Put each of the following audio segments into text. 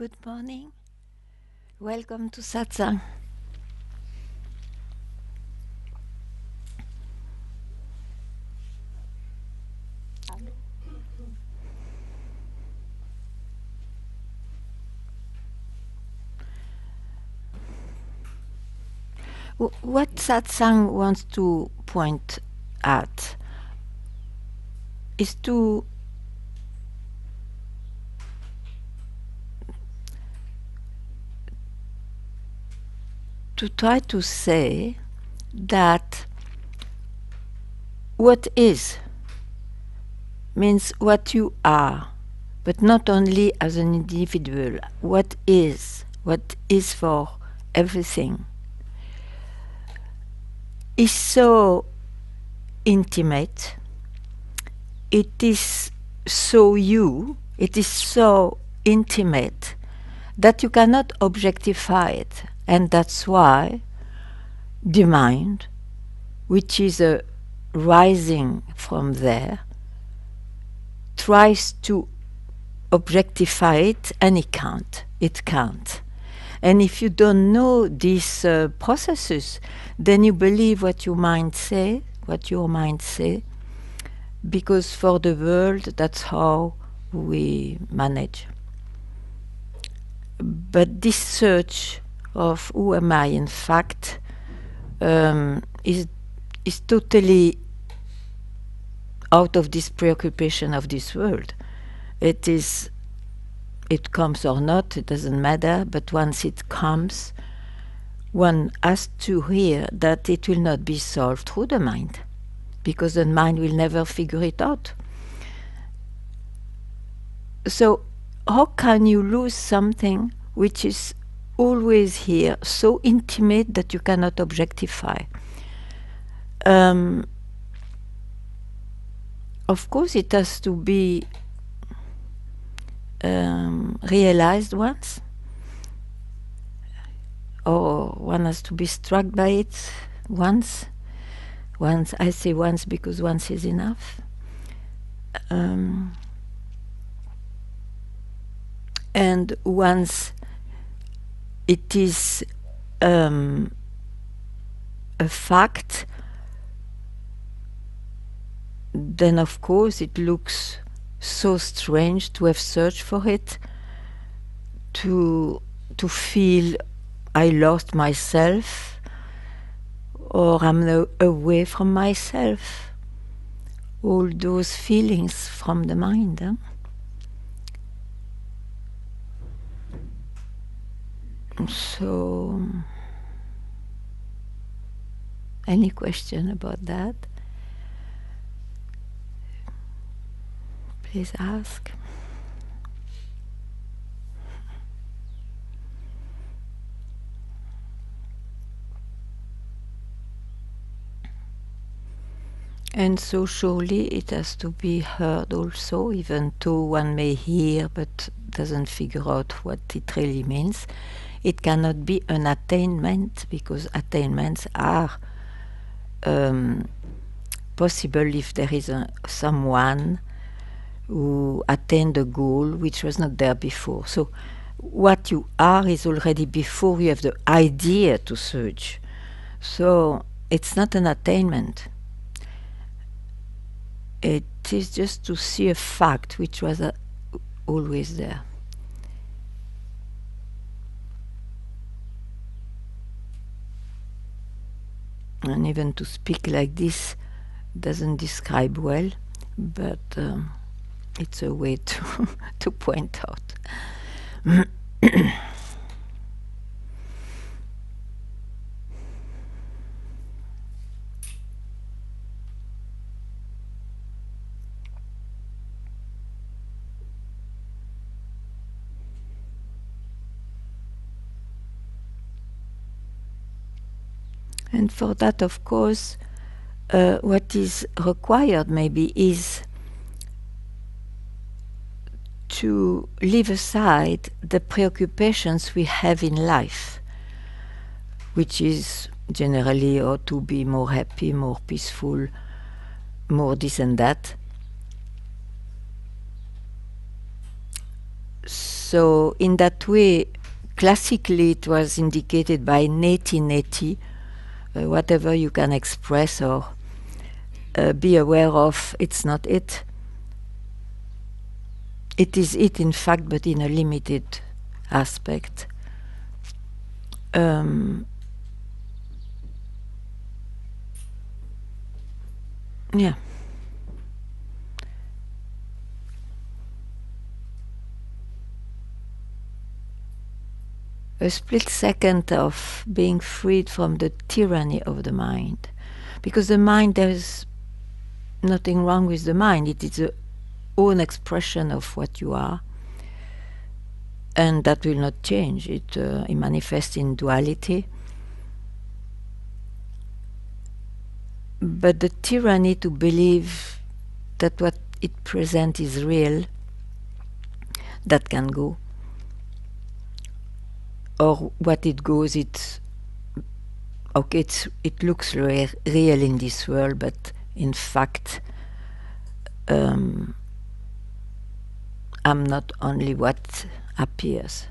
good morning. Welcome to Satsang. What Satsang wants to point at is to try to say that what is means what you are, but not only as an individual. What is for everything is so intimate. It is so you. It is so intimate that you cannot objectify it. And that's why the mind, which is rising from there, tries to objectify it, and it can't. It can't. And if you don't know these processes, then you believe what your mind say, because for the world, that's how we manage. But this search of who am I in fact is totally out of this preoccupation of this world. It comes or not, it doesn't matter, but once it comes, one has to hear that it will not be solved through the mind, because the mind will never figure it out. So how can you lose something which is always here, so intimate that you cannot objectify? Of course, it has to be realized once, or one has to be struck by it once. I say once because once is enough. And once it is a fact, then of course it looks so strange to have searched for it, to feel I lost myself, or I'm away from myself. All those feelings from the mind. So, any question about that? Please ask. And so surely it has to be heard also, even though one may hear but doesn't figure out what it really means. It cannot be an attainment, because attainments are possible if there is someone who attained a goal which was not there before. So what you are is already before you have the idea to search. So it's not an attainment. It is just to see a fact which was always there. And even to speak like this doesn't describe well, but it's a way to to point out. And for that, of course, what is required maybe is to leave aside the preoccupations we have in life, which is generally to be more happy, more peaceful, more this and that. So in that way, classically it was indicated by neti, whatever you can express or be aware of, it's not it. It is it, in fact, but in a limited aspect. Yeah. A split second of being freed from the tyranny of the mind. Because the mind, there is nothing wrong with the mind. It is the own expression of what you are. And that will not change. It manifests in duality. But the tyranny to believe that what it presents is real, that can go. Or what it goes, it's okay, it looks real in this world, but in fact, I'm not only what appears.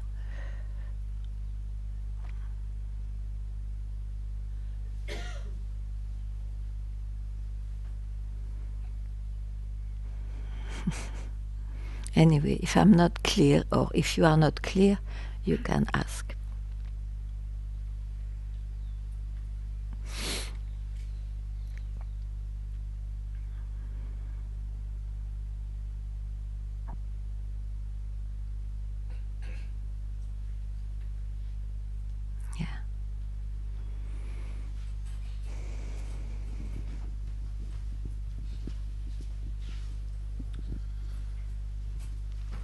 Anyway, if I'm not clear, or if you are not clear, you can ask. Yeah.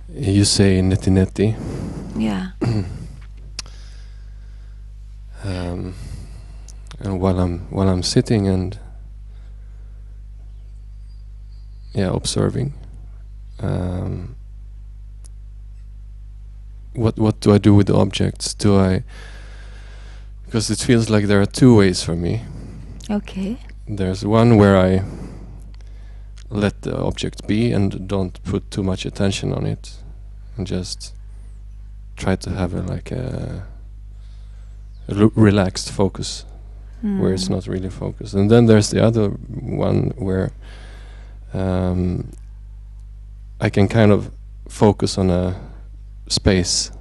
You say neti. Yeah. And while I'm sitting and observing, what do I do with the objects? Because it feels like there are two ways for me. Okay. There's one where I let the object be and don't put too much attention on it, and just try to have a relaxed focus where it's not really focused. And then there's the other one where I can kind of focus on a space,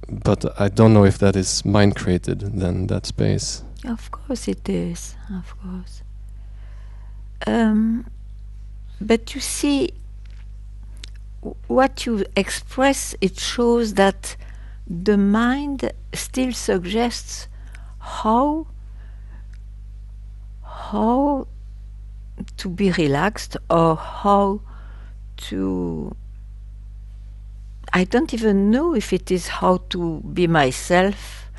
but I don't know if that is mind created, then that space. Of course it is, of course. But you see, what you express, it shows that the mind still suggests how to be relaxed, or how to, I don't even know if it is how to be myself.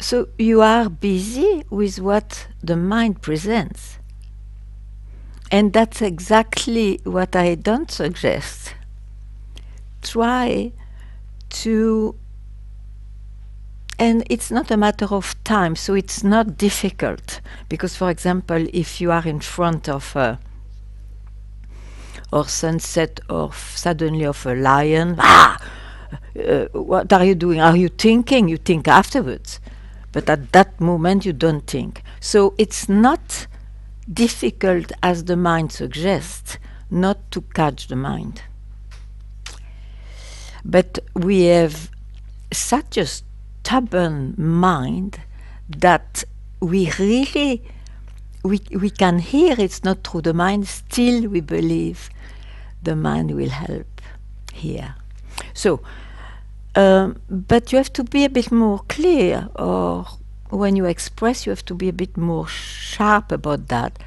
So you are busy with what the mind presents. And that's exactly what I don't suggest. Try to, and it's not a matter of time, so it's not difficult. Because, for example, if you are in front of or sunset, or suddenly of a lion, what are you doing? Are you thinking? You think afterwards. But at that moment you don't think. So it's not difficult, as the mind suggests, not to catch the mind. But we have such a stubborn mind that we really, we can hear it's not through the mind, still we believe the mind will help here. So, but you have to be a bit more clear, or when you express, you have to be a bit more sharp about that.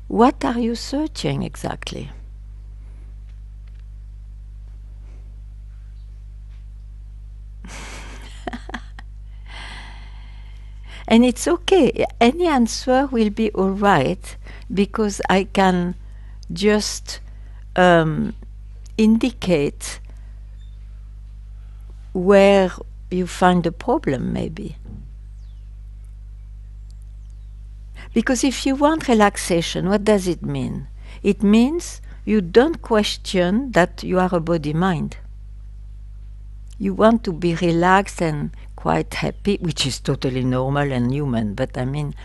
What are you searching exactly? And it's okay. Any answer will be all right, because I can just indicate where you find the problem, maybe. Because if you want relaxation, what does it mean? It means you don't question that you are a body-mind. You want to be relaxed and quite happy, which is totally normal and human, but I mean,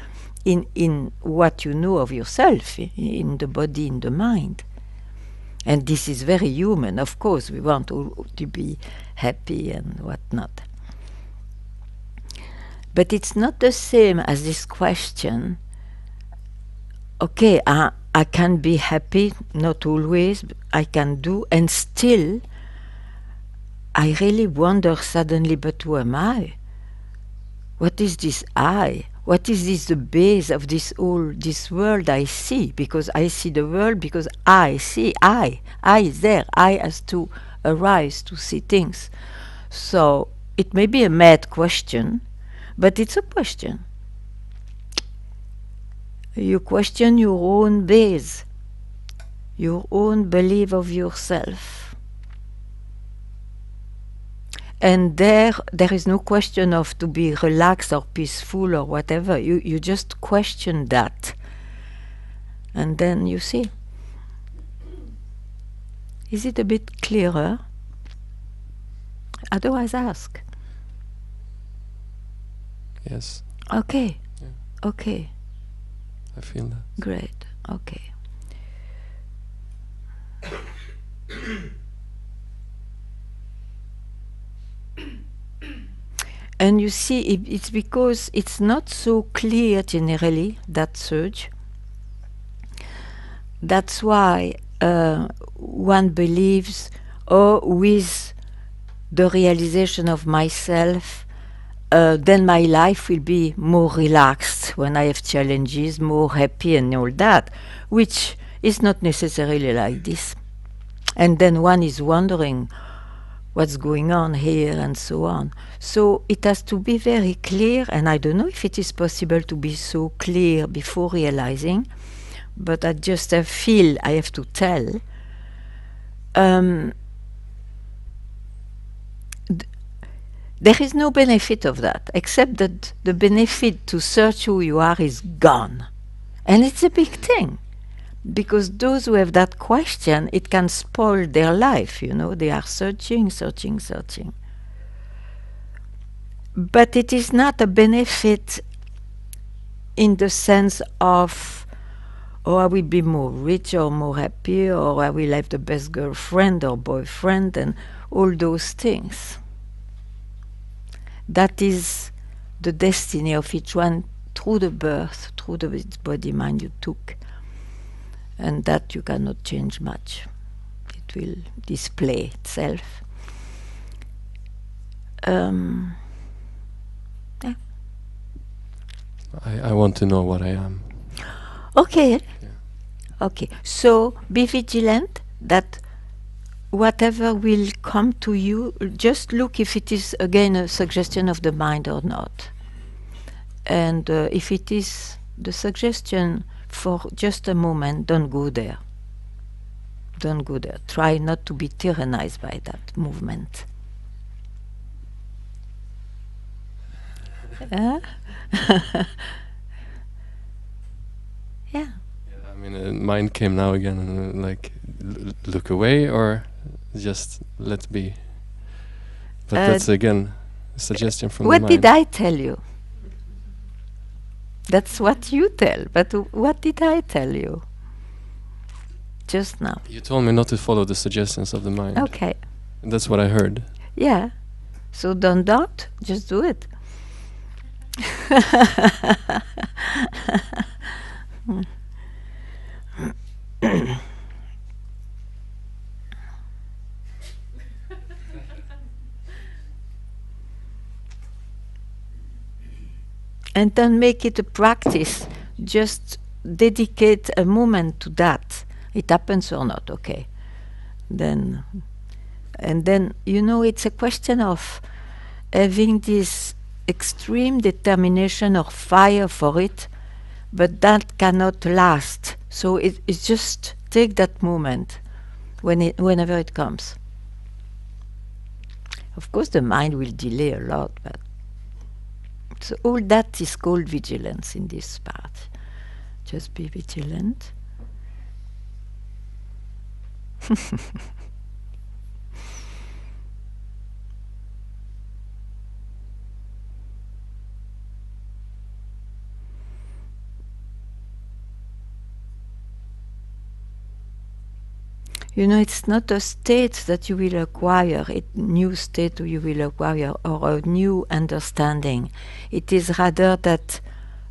in what you know of yourself, in the body, in the mind. And this is very human, of course. We want to be happy and whatnot. But it's not the same as this question. Okay, I can be happy, not always, I can do, and still I really wonder suddenly, but who am I? What is this I? What is this, the base of this world I see? Because I see the world because I see I is there. I has to arise to see things. So it may be a mad question, but it's a question. You question your own base, your own belief of yourself. And there is no question of to be relaxed or peaceful or whatever. You just question that. And then you see. Is it a bit clearer? Otherwise ask. Yes. Okay. Yeah. Okay. I feel that. Great. Okay. And you see, it's because it's not so clear generally, that surge. That's why one believes, oh, with the realization of myself, then my life will be more relaxed when I have challenges, more happy and all that, which is not necessarily like this. And then one is wondering what's going on here and so on. So it has to be very clear, and I don't know if it is possible to be so clear before realizing, but I just feel I have to tell. There is no benefit of that, except that the benefit to search who you are is gone. And it's a big thing, because those who have that question, it can spoil their life, you know. They are searching. But it is not a benefit in the sense of, oh, I will be more rich or more happy, or I will have the best girlfriend or boyfriend, and all those things. That is the destiny of each one through the birth, through the body-mind you took. And that you cannot change much. It will display itself. Yeah. I want to know what I am. Okay. Yeah. Okay. So be vigilant that whatever will come to you, just look if it is again a suggestion of the mind or not. And if it is the suggestion for just a moment, don't go there. Don't go there. Try not to be tyrannized by that movement. Yeah. Yeah, I mean, mind came now again, and like look away or just let be. But that's again a suggestion from the mind. What did I tell you? That's what you tell. But what did I tell you? Just now. You told me not to follow the suggestions of the mind. Okay. And that's what I heard. Yeah. So don't doubt. Just do it. And then make it a practice. Just dedicate a moment to that. It happens or not, okay. And then, you know, it's a question of having this extreme determination or fire for it, but that cannot last. So it's just take that moment whenever it comes. Of course, the mind will delay a lot, but so all that is called vigilance in this part. Just be vigilant. You know, it's not a state that you will acquire, a new state you will acquire, or a new understanding. It is rather that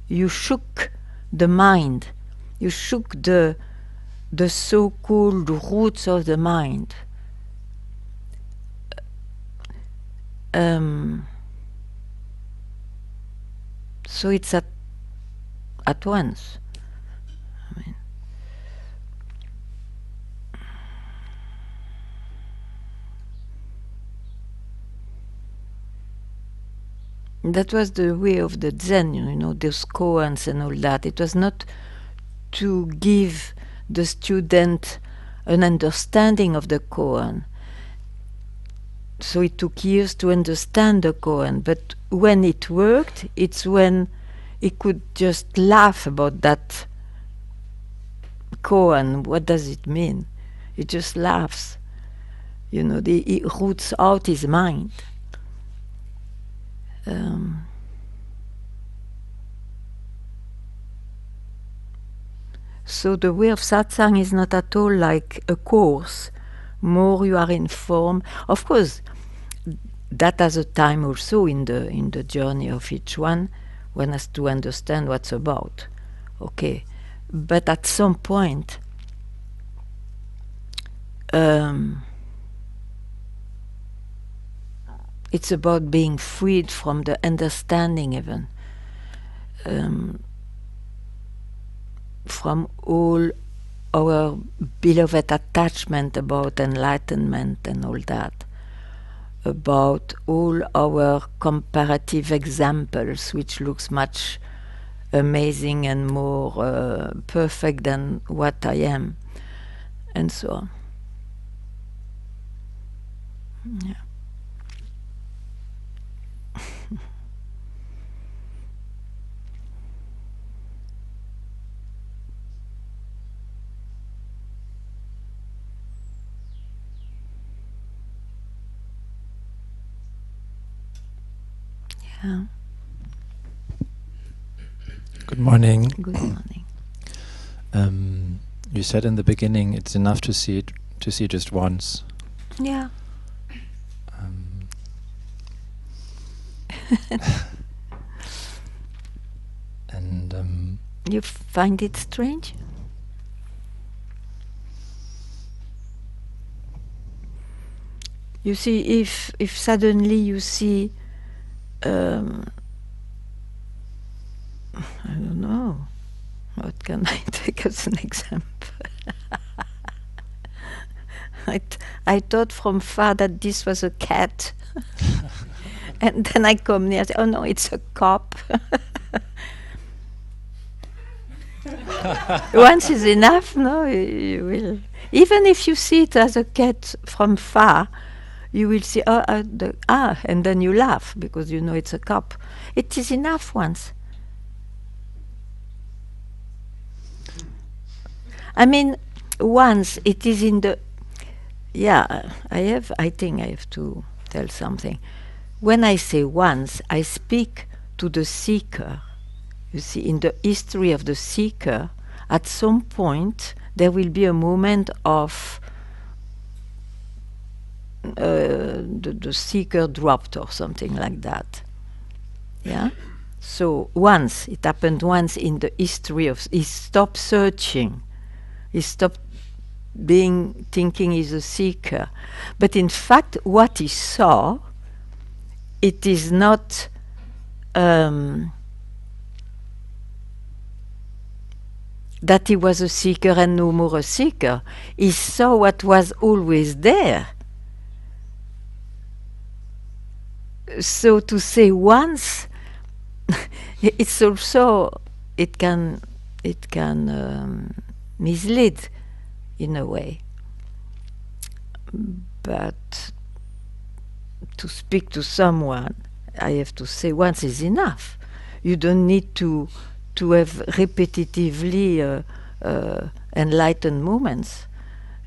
you shook the mind, you shook the so-called roots of the mind. So it's at once. I mean, that was the way of the Zen, you know, those koans and all that. It was not to give the student an understanding of the koan. So it took years to understand the koan, but when it worked, it's when he could just laugh about that koan. What does it mean? He just laughs. You know, it roots out his mind. So the way of satsang is not at all like a course. More you are informed. Of course, that has a time also in the journey of each one has to understand what's about. Okay, but at some point, it's about being freed from the understanding even. From all our beloved attachment about enlightenment and all that, about all our comparative examples, which looks much amazing and more perfect than what I am, and so on. Yeah. Yeah. Good morning. Good morning. You said in the beginning it's enough to see just once. Yeah. And you find it strange? You see, if suddenly you see, I don't know, what can I take as an example? I thought from far that this was a cat, and then I come near. Oh no, it's a cop. Once is enough, no? You will, even if you see it as a cat from far, you will see and then you laugh because you know it's a cop. It is enough once. I mean, once it is in the. Yeah, I think I have to tell something. When I say once, I speak to the seeker. You see, in the history of the seeker, at some point there will be a moment of the seeker dropped or something like that. Yeah. So once it happened once in the history of, he stopped searching, he stopped thinking he's a seeker, but in fact what he saw, it is not that he was a seeker and no more a seeker. He saw what was always there. So to say once, it's also, it can mislead in a way. But to speak to someone, I have to say once is enough. You don't need to have repetitively enlightened moments.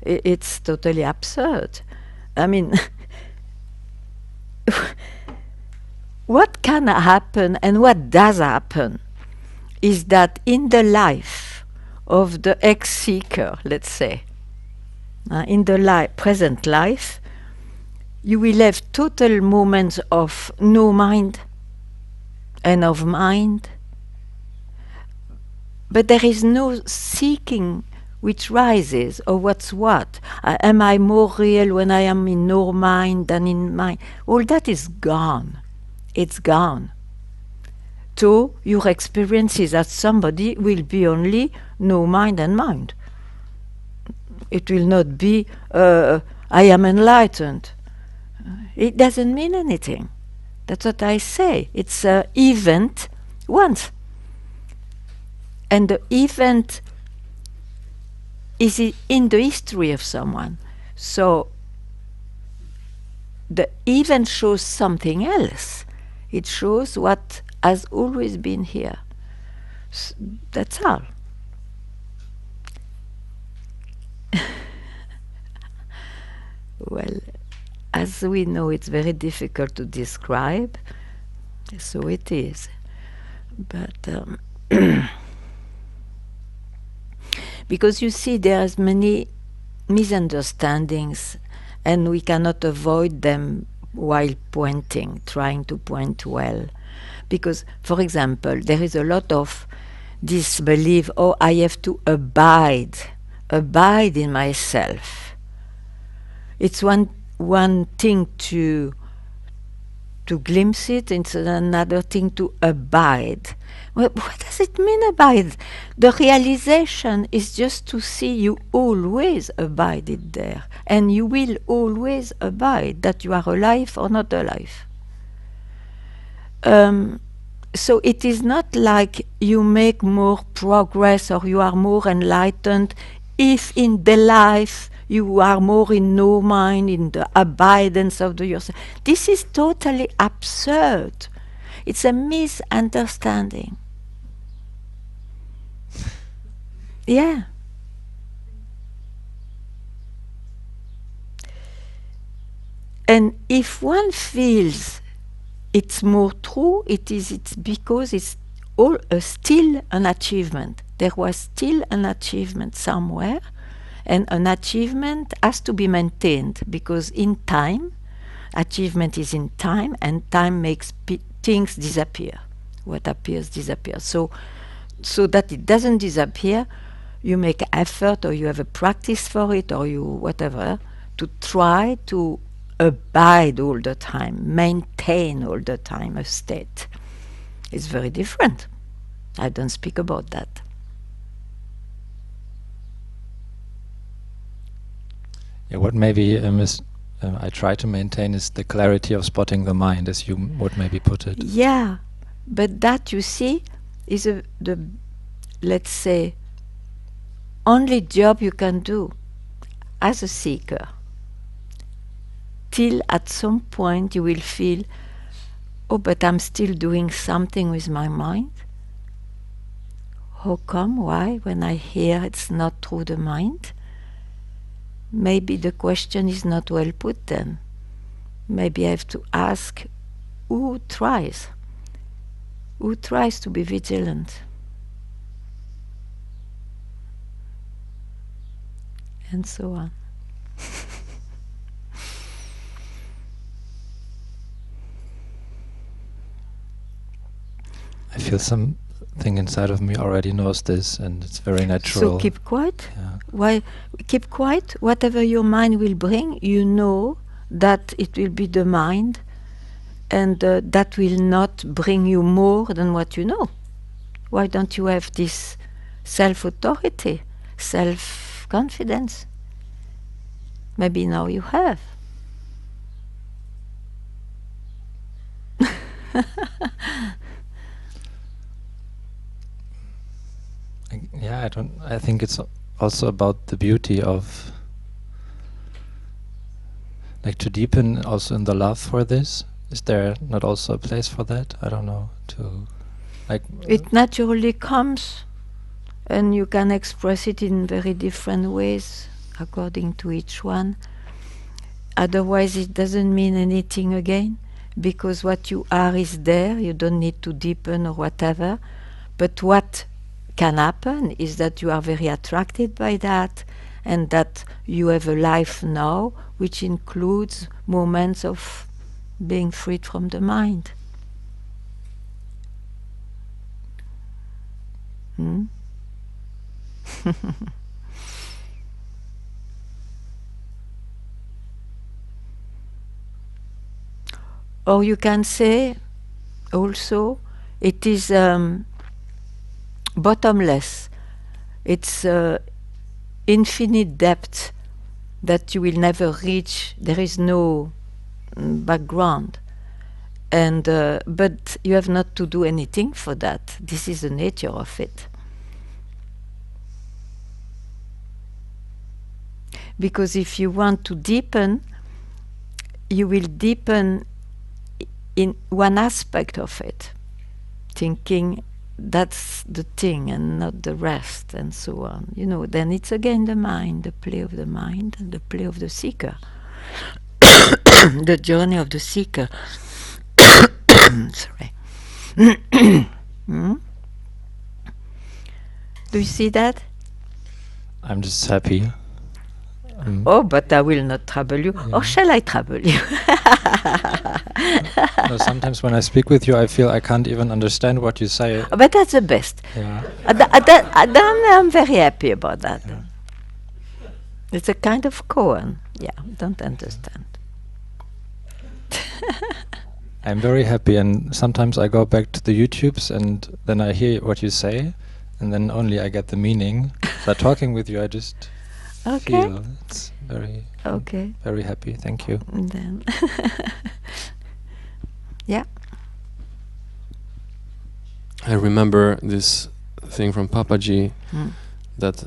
It's totally absurd. I mean, what can happen and what does happen is that in the life of the ex-seeker, let's say, in the present life, you will have total moments of no mind and of mind, but there is no seeking which rises, or what's what. Am I more real when I am in no mind than in mind? All that is gone. It's gone. So your experiences as somebody will be only no mind and mind. It will not be I am enlightened. It doesn't mean anything. That's what I say. It's an event once. And the event is in the history of someone. So the event shows something else. It shows what has always been here. That's all. Well, as we know, it's very difficult to describe, so it is. But because you see, there's many misunderstandings, and we cannot avoid them while pointing, trying to point well. Because, for example, there is a lot of disbelief, oh, I have to abide in myself. It's one thing to glimpse it, it's another thing to abide. Well, what does it mean, abide? The realization is just to see you always abided there, and you will always abide, that you are alive or not alive. So it is not like you make more progress or you are more enlightened if in the life you are more in no mind, in the abidance of the yourself. This is totally absurd. It's a misunderstanding. Yeah. And if one feels it's more true, it's because it's all still an achievement. There was still an achievement somewhere, and an achievement has to be maintained, because in time, achievement is in time, and time makes things disappear. What appears disappears. So that it doesn't disappear, you make effort, or you have a practice for it, or you whatever, to try to abide all the time, maintain all the time a state. It's very different. I don't speak about that. Yeah, what maybe I try to maintain is the clarity of spotting the mind, as you would maybe put it. Yeah, but that, you see, is the, let's say, only job you can do as a seeker, till at some point you will feel, oh, but I'm still doing something with my mind. How come? Why? When I hear it's not through the mind? Maybe the question is not well put then. Maybe I have to ask, who tries? Who tries to be vigilant? And so on. I feel something inside of me already knows this, and it's very natural. So keep quiet. Yeah. Why keep quiet? Whatever your mind will bring, you know that it will be the mind, and that will not bring you more than what you know. Why don't you have this self-authority, self-confidence? Maybe now you have. Yeah, I think it's also about the beauty of, like, to deepen also in the love for this. Is there not also a place for that? I don't know. To, like, it naturally comes, and you can express it in very different ways. according to each one. Otherwise, it doesn't mean anything again, because what you are is there. You don't need to deepen or whatever. But what can happen is that you are very attracted by that, and that you have a life now which includes moments of being freed from the mind. Hmm? Or you can say also it is bottomless. It's infinite depth that you will never reach. There is no background. And but you have not to do anything for that. This is the nature of it. Because if you want to deepen, you will deepen in one aspect of it, thinking that's the thing and not the rest, and so on. You know, then it's again the mind, the play of the mind, the play of the seeker, the journey of the seeker. Sorry. Hmm? Do you see that? I'm just happy. Oh, but I will not trouble you. Yeah. Or shall I trouble you? No, sometimes when I speak with you, I feel I can't even understand what you say. But that's the best. Yeah. I'm very happy about that. Yeah. It's a kind of koan. Yeah, don't understand. I'm very happy, and sometimes I go back to the YouTubes and then I hear what you say, and then only I get the meaning. But talking with you, I just Okay. feel it's very, Okay. very happy. Thank you. And then yeah. I remember this thing from Papaji Mm. that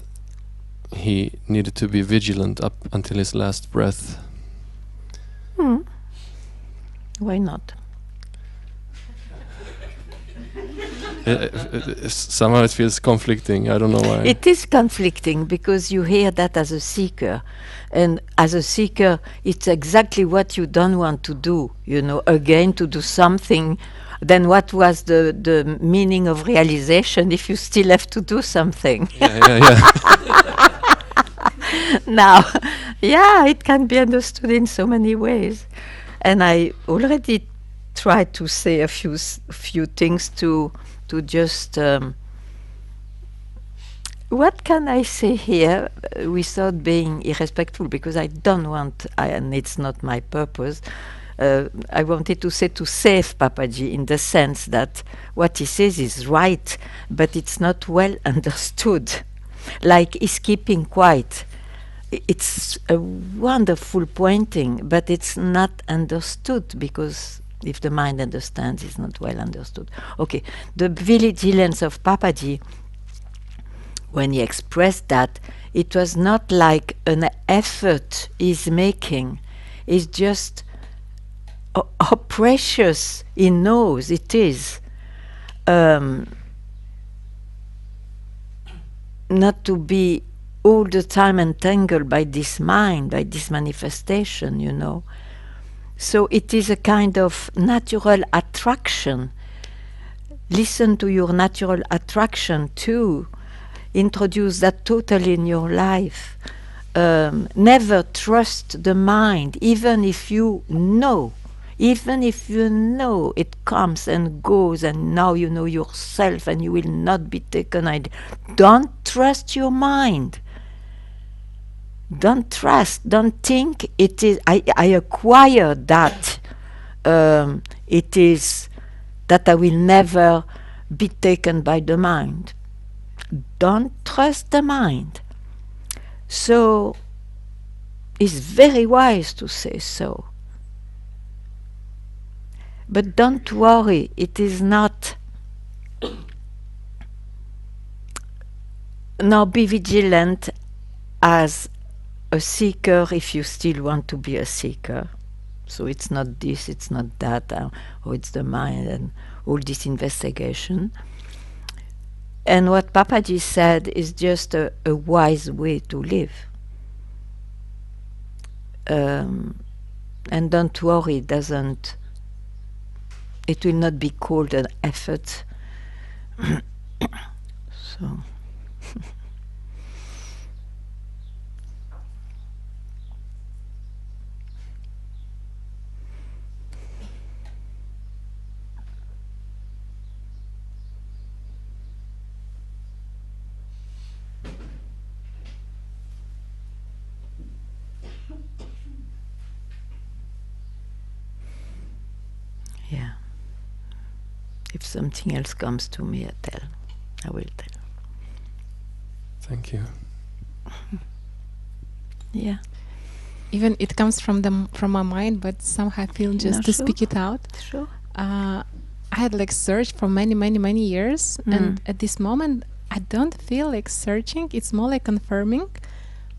he needed to be vigilant up until his last breath. Hmm. Why not? Somehow it feels conflicting. I don't know why. It is conflicting because you hear that as a seeker. And as a seeker, it's exactly what you don't want to do, you know, again to do something. Then what was the meaning of realization if you still have to do something? Yeah. Now, yeah, it can be understood in so many ways. And I already tried to say a few things to just what can I say here without being irrespectful, because I don't want, and it's not my purpose. I wanted to say to save Papaji in the sense that what he says is right, but it's not well understood. Like he's keeping quiet. It's a wonderful pointing, but it's not understood, because if the mind understands, it's not well understood. Okay, the vigilance of Papaji, when he expressed that, it was not like an effort he's making. It's just how precious he knows it is. Not to be all the time entangled by this mind, by this manifestation, you know. So it is a kind of natural attraction. Listen to your natural attraction too. Introduce that totally in your life. Never trust the mind, even if you know it comes and goes, and now you know yourself and you will not be taken. Don't trust your mind. Don't trust, don't think it is, I acquired that. It is that I will never be taken by the mind. Don't trust the mind. So it's very wise to say so. But don't worry, it is not. Now be vigilant as a seeker if you still want to be a seeker. So it's not this, it's not that, or it's the mind and all this investigation. And what Papaji said is just a wise way to live. And don't worry, it will not be called an effort. So yeah. If something else comes to me, I will tell. Thank you. Yeah. Even it comes from my mind, but somehow I feel just No, to sure. speak it out. Sure. I had like searched for many years, and at this moment I don't feel like searching. It's more like confirming.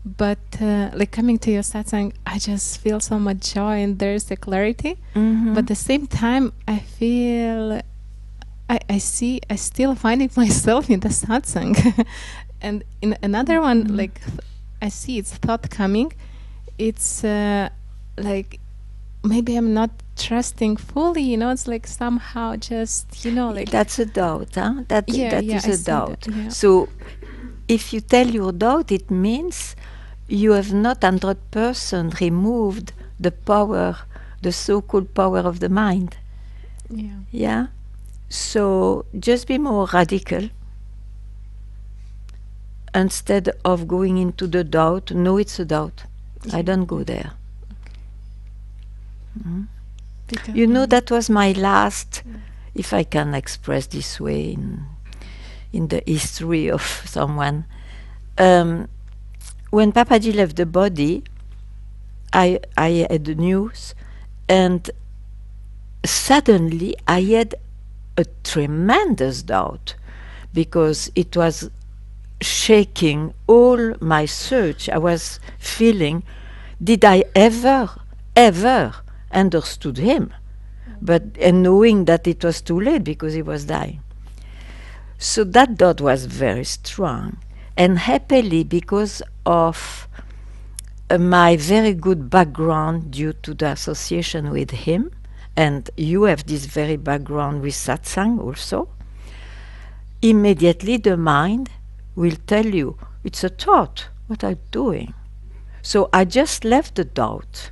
But like coming to your satsang, I just feel so much joy, and there's a clarity. But at the same time, I feel I still finding myself in the satsang. And in another one, like I see it's thought coming. It's like maybe I'm not trusting fully, you know. It's like somehow just, you know, like That's a doubt, huh? That Yeah, is I a see doubt. that, yeah. So if you tell your doubt, it means you have not 100% removed the power, the so-called power of the mind. yeah. Yeah? So just be more radical. Instead of going into the doubt, no, it's a doubt. I don't go there. You know, that was my last, if I can express this way in the history of someone. When Papaji left the body, I had the news, and suddenly I had a tremendous doubt, because it was shaking all my search. I was feeling, did I ever understood him? And knowing that it was too late because he was dying. So that doubt was very strong. And happily, because of my very good background due to the association with him, and you have this very background with satsang also, immediately the mind will tell you, it's a thought, what are you doing? So I just left the doubt.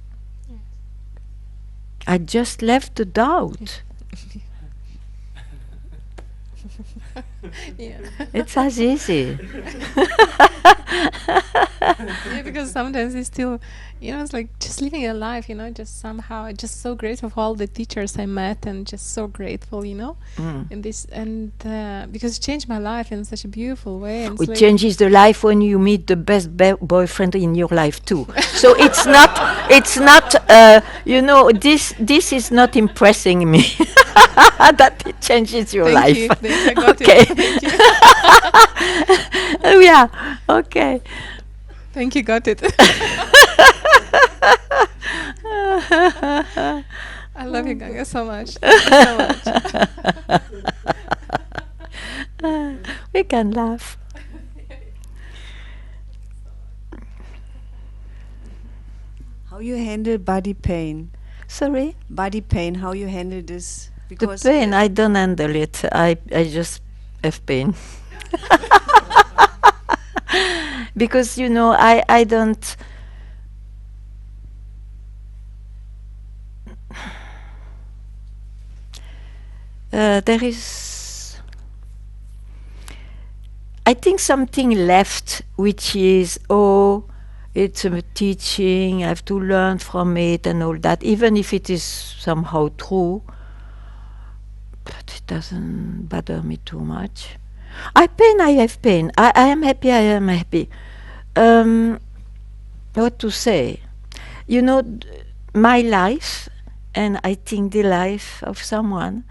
I just left the doubt. Yeah. It's as easy. Yeah, because sometimes it's still, you know, it's like just living a life, you know, just somehow just so grateful for all the teachers I met, and just so grateful, you know, in this, and because it changed my life in such a beautiful way. And it's It like changes the life when you meet the best boyfriend in your life too. So it's not, you know, this is not impressing me. That it changes your Thank life. you. I got Okay. it. Thank you. Yeah. Okay. Thank you. Got it. I love you, Ganga, so much. Thank you so much. We can laugh. How you handle body pain? Sorry? Body pain, how you handle this? The Because pain, I don't handle it. I just have pain. Because, you know, I don't... there is... I think something left, which is, it's a teaching, I have to learn from it and all that, even if it is somehow true, but it doesn't bother me too much. I have pain. I am happy, I am happy. What to say? You know, my life, and I think the life of someone,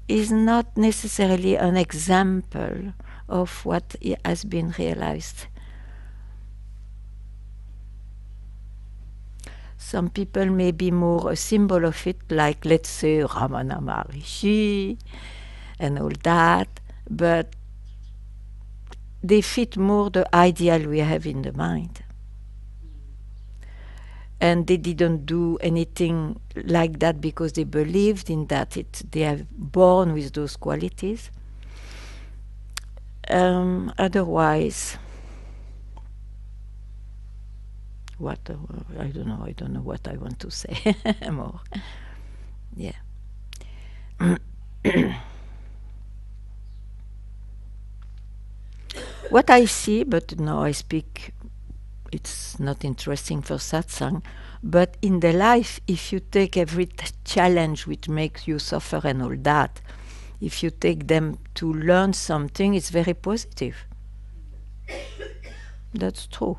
is not necessarily an example of what has been realized. Some people may be more a symbol of it, like, let's say, Ramana Maharishi and all that, but they fit more the ideal we have in the mind. and they didn't do anything like that because they believed in that. They are born with those qualities. Otherwise, what I don't know. I don't know what I want to say more. Yeah. What I see, but now I speak, it's not interesting for satsang, but in the life, if you take every challenge which makes you suffer and all that, if you take them to learn something, it's very positive. That's true.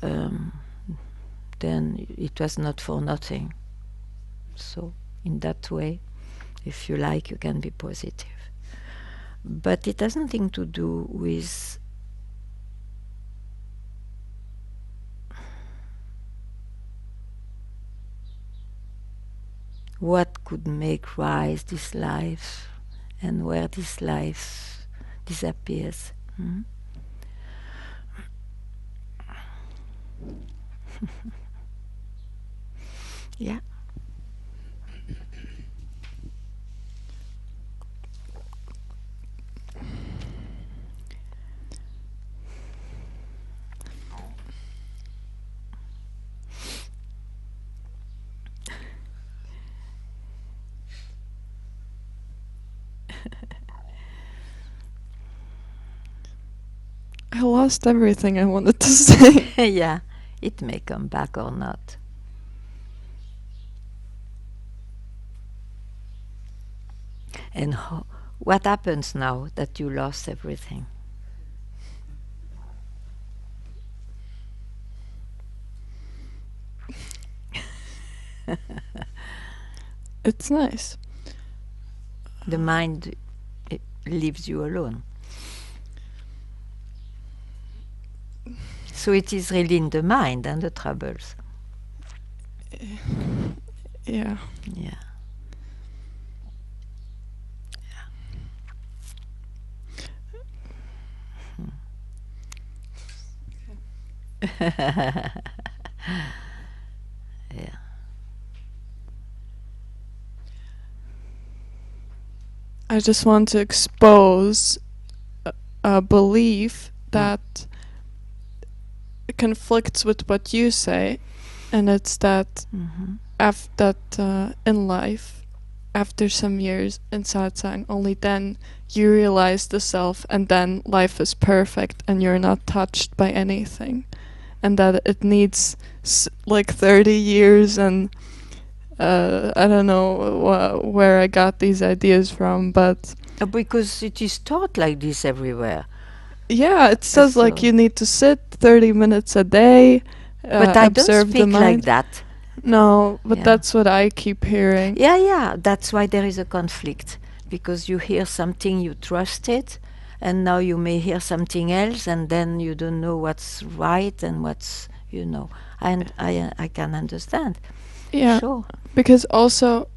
Then it was not for nothing. So in that way, if you like, you can be positive. But it has nothing to do with what could make rise this life and where this life disappears. Yeah. I lost everything I wanted to say. Yeah, it may come back or not. And what happens now that you lost everything? It's nice. The mind, it leaves you alone. So it is really in the mind and the troubles. Yeah. Yeah. Yeah. I just want to expose a belief that conflicts with what you say, and it's that in life, after some years in satsang, only then you realize the self, and then life is perfect and you're not touched by anything, and that it needs like 30 years and I don't know where I got these ideas from, but Because it is taught like this everywhere. yeah, it says like So- you need to sit 30 minutes a day, But I don't observe the speak like mind. that. No, but Yeah. that's what I keep hearing. Yeah, that's why there is a conflict. Because you hear something, you trust it, and now you may hear something else, and then you don't know what's right and what's, And I can understand. Yeah, Sure. because also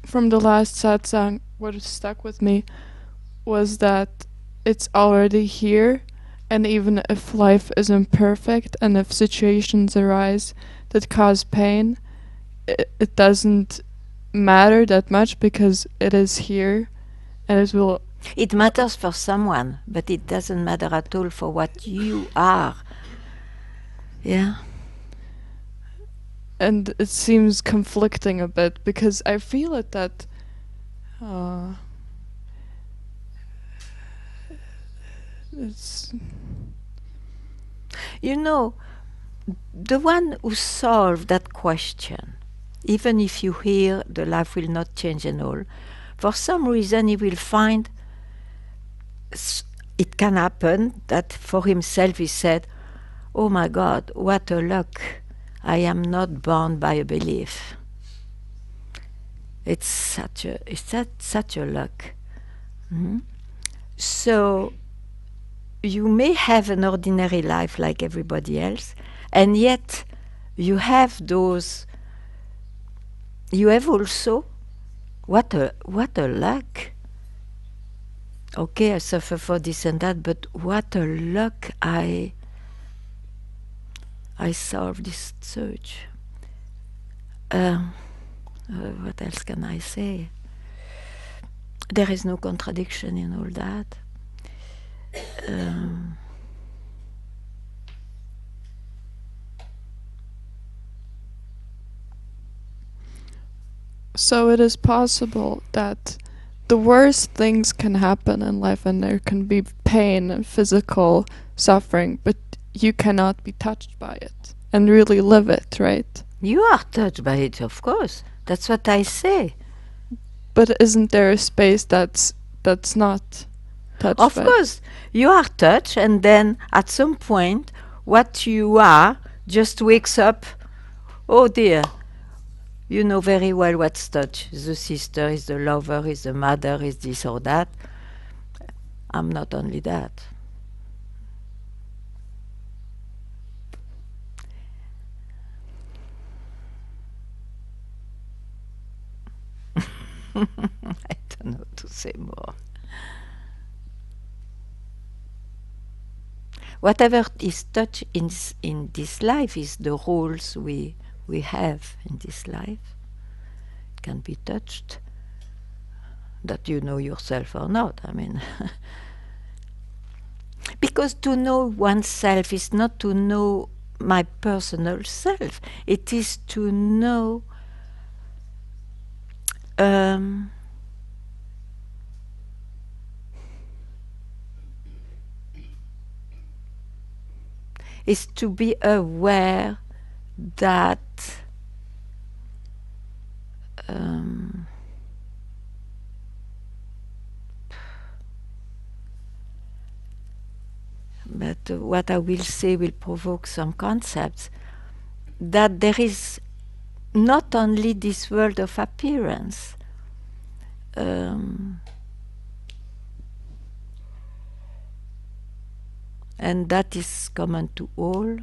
from the last satsang, what stuck with me was that it's already here, and even if life isn't perfect and if situations arise that cause pain, it doesn't matter that much because it is here, and it will. It matters for someone, but it doesn't matter at all for what you are. Yeah. And it seems conflicting a bit because I feel it that it's The one who solved that question, even if you hear the life will not change and all, for some reason he will find it can happen that for himself he said, "Oh my God, what a luck. I am not bound by a belief." It's such a luck. So you may have an ordinary life like everybody else, and yet you have also what a luck. Okay, I suffer for this and that, but what a luck I I solve this search. What else can I say? There is no contradiction in all that. Um, So it is possible that the worst things can happen in life and there can be pain and physical suffering, but you cannot be touched by it and really live it, right? you are touched by it, of course. That's what I say. But isn't there a space that's not touched Of by it? course, you are touched, and then at some point, what you are just wakes up. Oh dear, you know very well what's touch. Is the sister, is the lover, is the mother, is this or that. I'm not only that. I don't know what to say more. Whatever is touch in this life is the roles we have in this life. It can be touched, that you know yourself or not. I mean, because to know oneself is not to know my personal self. It is to know is to be aware that but what I will say will provoke some concepts, that there is not only this world of appearance, and that is common to all.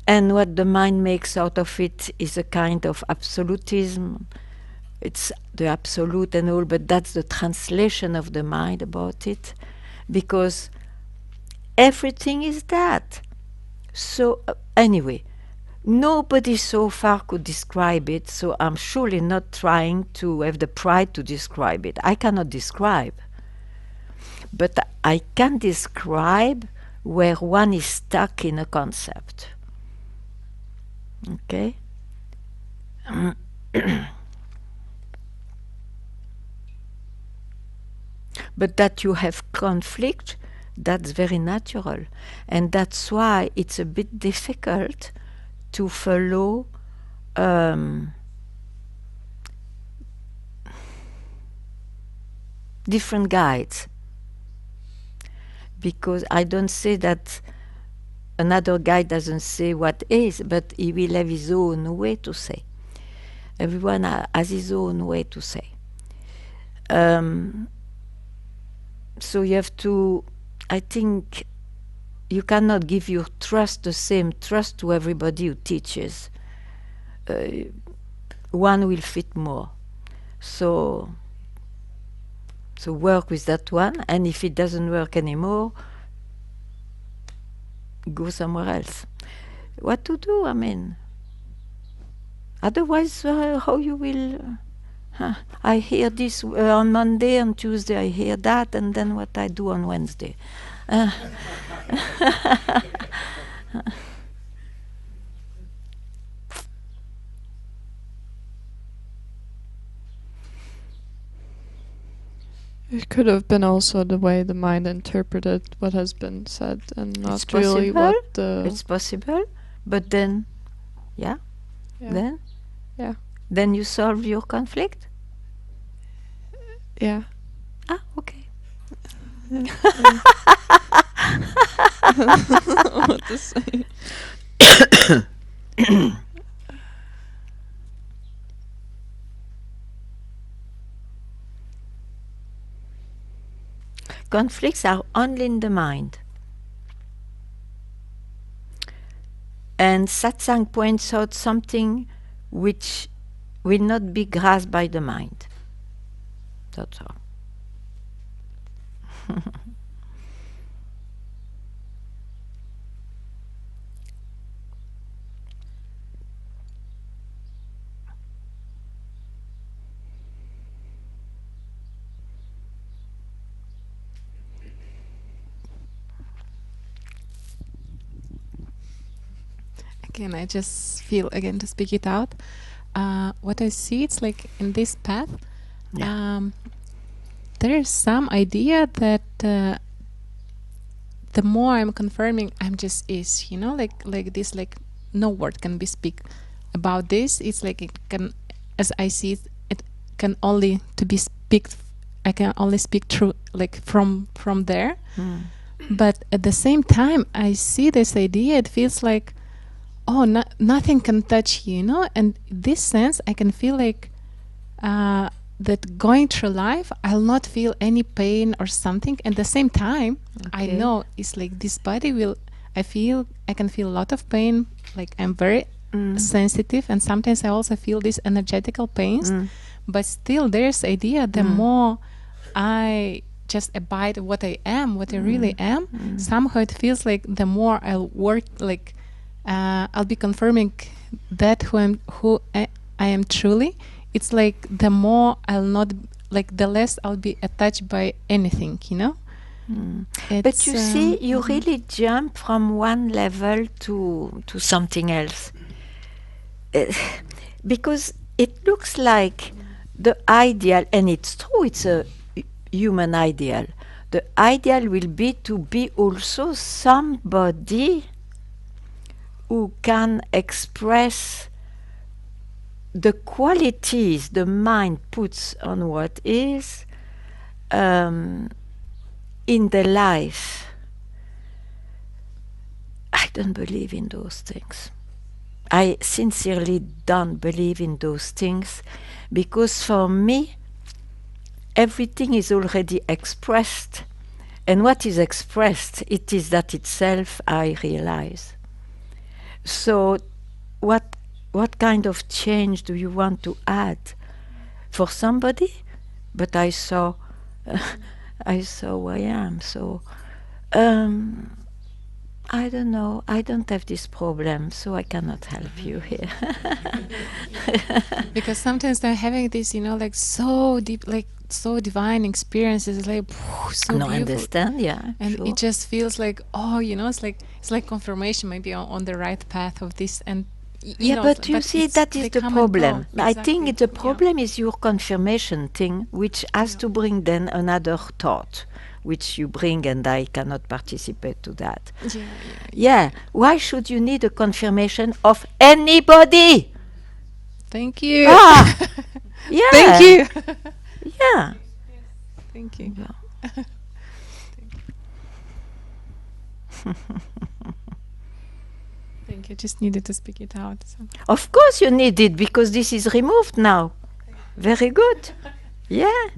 And what the mind makes out of it is a kind of absolutism. It's the absolute and all, but that's the translation of the mind about it, because everything is that. So anyway, nobody so far could describe it, so I'm surely not trying to have the pride to describe it. I cannot describe. But I can describe where one is stuck in a concept. Okay? But that you have conflict, that's very natural. And that's why it's a bit difficult to follow different guides. Because I don't say that another guide doesn't say what is, but he will have his own way to say. Everyone has his own way to say. So you have to, I think, you cannot give your trust, the same trust, to everybody who teaches. One will fit more. So work with that one, and if it doesn't work anymore, go somewhere else. What to do, I mean? Otherwise, how you will... I hear this on Monday, and Tuesday I hear that, and then what I do on Wednesday. It could have been also the way the mind interpreted what has been said and not It's really possible. what the... It's possible, but then, Yeah. then Yeah. then you solve your conflict. Yeah. Ah, okay. What to say? Conflicts are only in the mind. And Satsang points out something which will not be grasped by the mind. That's all. again, I just feel again to speak it out. What I see, it's like in this path, there is some idea that the more I'm confirming, I'm just is, you know, like this, like no word can be speak about this. It's like it can, as I see it, it can only to be speak. I can only speak through, like from there. But at the same time, I see this idea. It feels like, oh, nothing can touch you, you know. And in this sense, I can feel like that going through life, I'll not feel any pain or something. At the same time, I know it's like this body will. I can feel a lot of pain. Like I'm very sensitive, and sometimes I also feel these energetical pains. But still, there's idea. The more I just abide what I am, what I really am, somehow it feels like the more I'll work, like I'll be confirming that who I am truly. It's like the more I'll not, like the less I'll be attached by anything, you know. But you see, you really jump from one level to something else, because it looks like the ideal, and it's true, it's a human ideal. The ideal will be to be also somebody who can express the qualities the mind puts on what is in the life. I don't believe in those things. I sincerely don't believe in those things, because for me, everything is already expressed, and what is expressed, it is that itself I realize. So what kind of change do you want to add for somebody? But I saw who I am. So I don't know. I don't have this problem, so I cannot help you here. Because sometimes I'm having this, you know, like so deep, like so divine experiences, like so no, beautiful. I understand, yeah. And sure. it just feels like, oh, you know, it's like confirmation, maybe on the right path of this. And you know, but you see, that is the problem. I think Exactly. the problem is your confirmation thing, which has to bring then another thought, which you bring, and I cannot participate to that. Yeah. Why should you need a confirmation of anybody? Thank you. Yeah. Thank you. Yeah. Thank you. Yeah. Thank you. Just needed to speak it out. So. Of course you need it, because this is removed now. Very good. Yeah.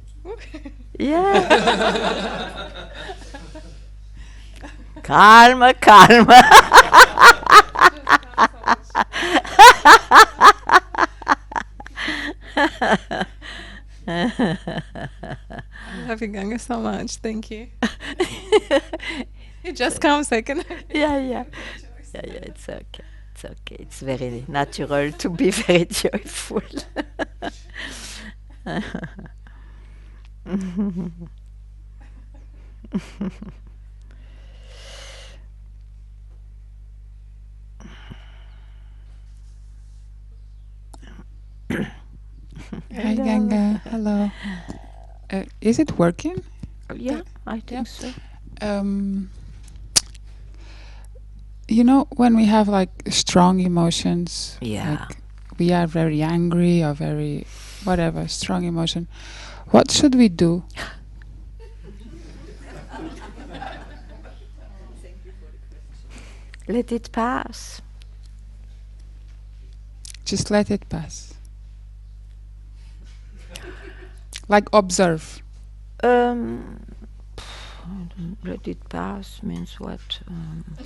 Yeah. Calma, calma. I'm loving Ganga so much. Thank you. It just comes second. Yeah. It's okay. It's okay. It's very natural to be very joyful. Hi Ganga, hello. Is it working? Yeah, I think so. You know, when we have like strong emotions, Yeah. like we are very angry or very whatever, strong emotion, what should we do? Let it pass. Just let it pass. Like observe. Let it pass means what?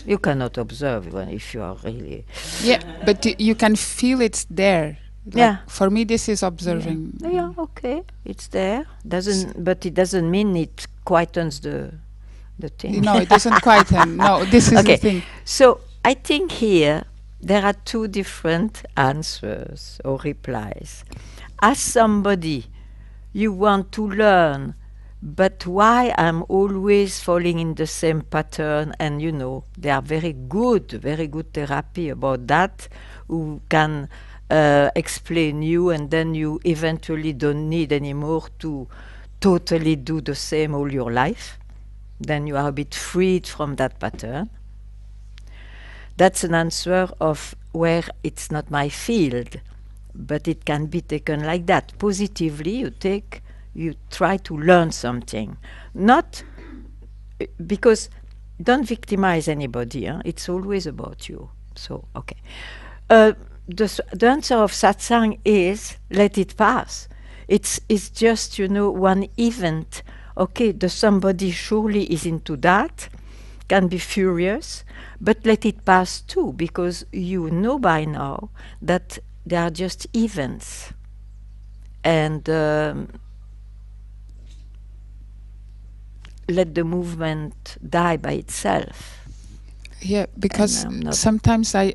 You cannot observe if you are really. Yeah, but you can feel it's there. Like Yeah. For me, this is observing. Yeah, okay, it's there. But it doesn't mean it quietens the thing. No, it doesn't quieten. No, this is the thing. So I think here there are two different answers or replies. As somebody, you want to learn But why I'm always falling in the same pattern, and they are very good therapy about that, who can explain you, and then you eventually don't need anymore to totally do the same all your life. Then you are a bit freed from that pattern. That's an answer of where it's not my field, but it can be taken like that. Positively, you try to learn something. Not because don't victimize anybody. It's always about you. So, okay. The answer of satsang is let it pass. It's just, one event. Okay, the somebody surely is into that, can be furious, but let it pass too, because you know by now that they are just events. And let the movement die by itself. Yeah, because sometimes I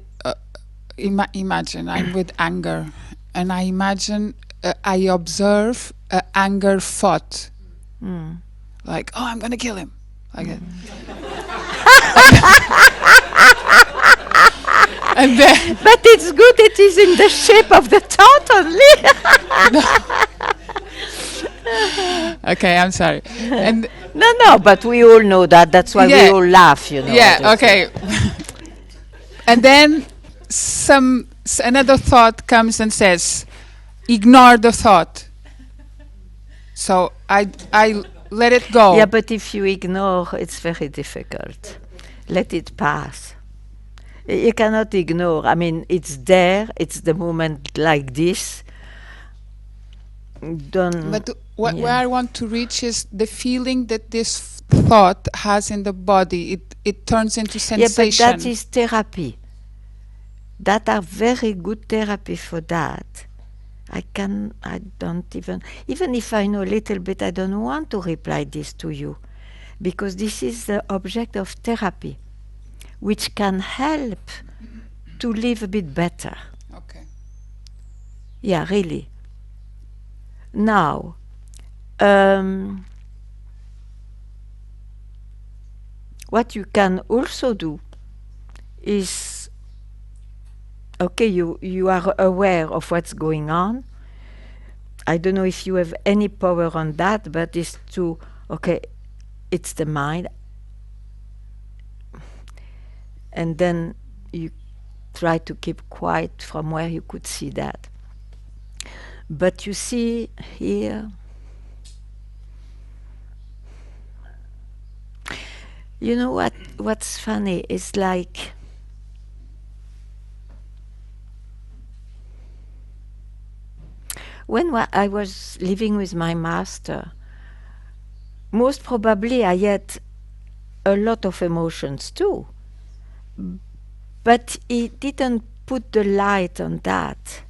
imagine I'm with anger, and I imagine I observe anger thought. Like, oh, I'm going to kill him. Like it. And then but it's good it is in the shape of the thought only. Okay, I'm sorry. And no, but we all know that. That's why we all laugh, Yeah, okay. And then another thought comes and says, ignore the thought. So I let it go. Yeah, but if you ignore, it's very difficult. Let it pass. You cannot ignore. I mean, it's there. It's the moment like this. But where I want to reach is the feeling that this thought has in the body. It turns into sensation. Yeah, but that is therapy. That are very good therapy for that. I don't even if I know a little bit, I don't want to reply this to you, because this is the object of therapy, which can help to live a bit better. Okay. Yeah, really. Now, what you can also do is, okay, you are aware of what's going on. I don't know if you have any power on that, but it's to, okay, it's the mind. And then you try to keep quiet from where you could see that. But you see here, you know what's funny is like, when I was living with my master, most probably I had a lot of emotions too, but he didn't put the light on that.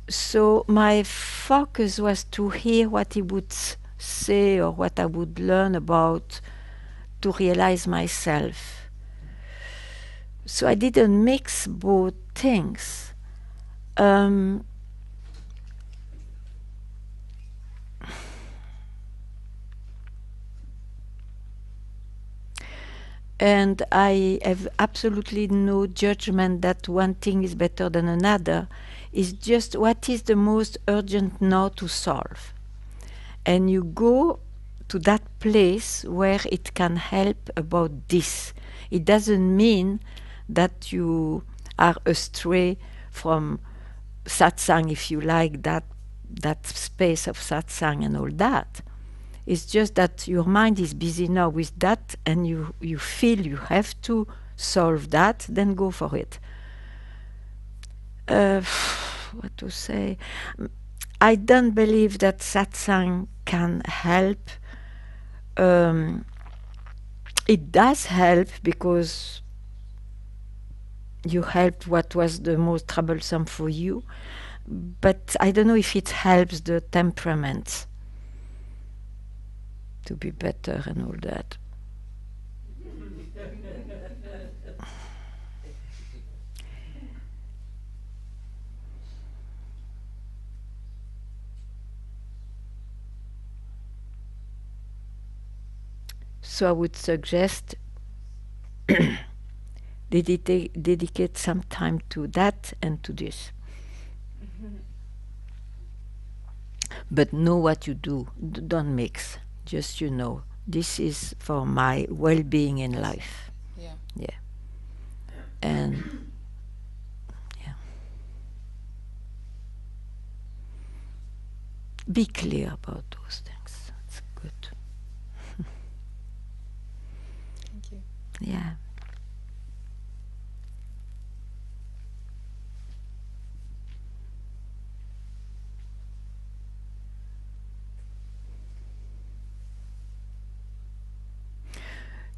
So my focus was to hear what he would say or what I would learn about, to realize myself. So I didn't mix both things. And I have absolutely no judgment that one thing is better than another. It's just what is the most urgent now to solve. And you go to that place where it can help about this. It doesn't mean that you are astray from satsang, if you like, that space of satsang and all that. It's just that your mind is busy now with that, and you feel you have to solve that, then go for it. What to say? I don't believe that satsang can help. It does help because you helped what was the most troublesome for you, but I don't know if it helps the temperament to be better and all that. So I would suggest dedicate some time to that and to this. But know what you do. Don't mix. Just this is for my well-being in life. Yeah. Yeah. And be clear about those things. It's good. Thank you. Yeah.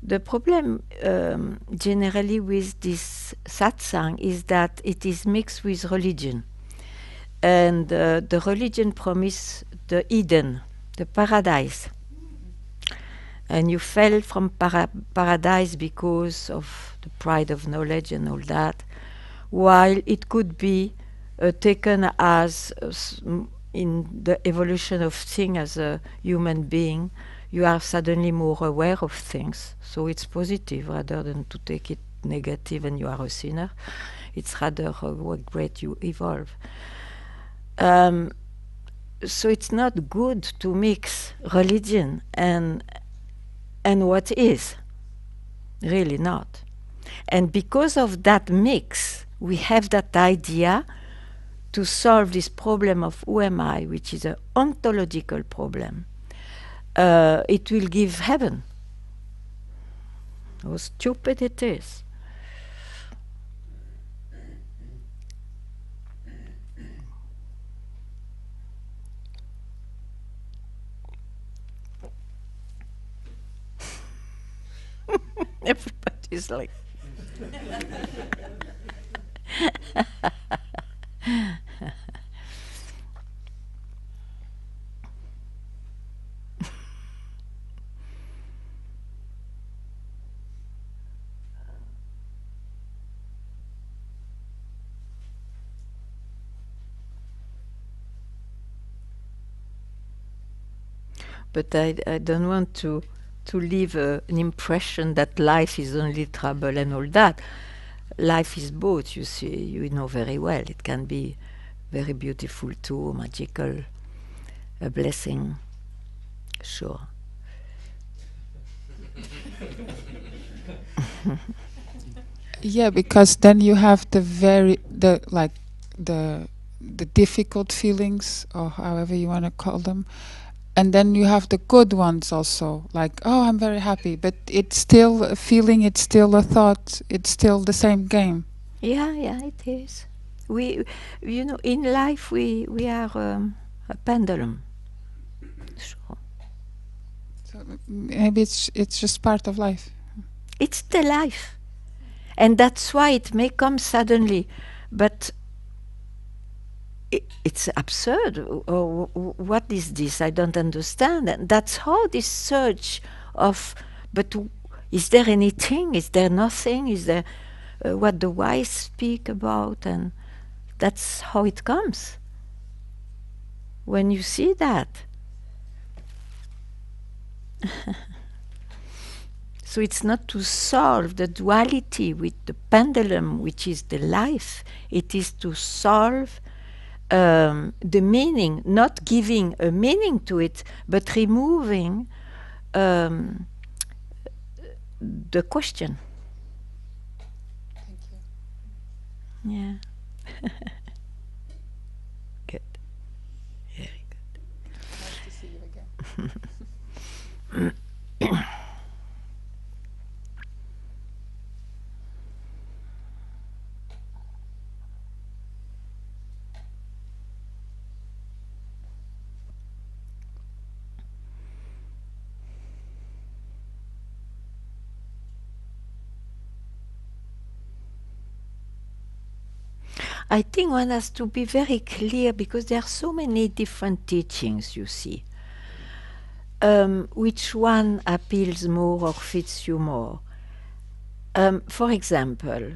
The problem generally with this satsang is that it is mixed with religion. And the religion promise the Eden, the paradise. And you fell from paradise because of the pride of knowledge and all that, while it could be taken as in the evolution of things as a human being, you are suddenly more aware of things. So it's positive rather than to take it negative and you are a sinner. It's rather what great you evolve. So it's not good to mix religion and what is. Really not. And because of that mix, we have that idea to solve this problem of who am I, which is an ontological problem. It will give heaven. How stupid it is. Everybody's like... But I don't want to leave an impression that life is only trouble and all that. Life is both, you see, you know very well. It can be very beautiful too, magical, a blessing, sure. Yeah, because then you have the difficult feelings, or however you want to call them, and then you have the good ones also, like, oh, I'm very happy, but it's still a feeling, it's still a thought, it's still the same game. Yeah, it is. We, in life we are a pendulum. Sure. So maybe it's just part of life. It's the life. And that's why it may come suddenly, but it's absurd. What is this? I don't understand. And that's how this search of, but is there anything? Is there nothing? Is there what the wise speak about? And that's how it comes. When you see that. So it's not to solve the duality with the pendulum, which is the life. It is to solve the meaning, not giving a meaning to it, but removing the question. Thank you. Yeah. Good. Very good. Nice to see you again. I think one has to be very clear because there are so many different teachings, you see. Which one appeals more or fits you more? For example,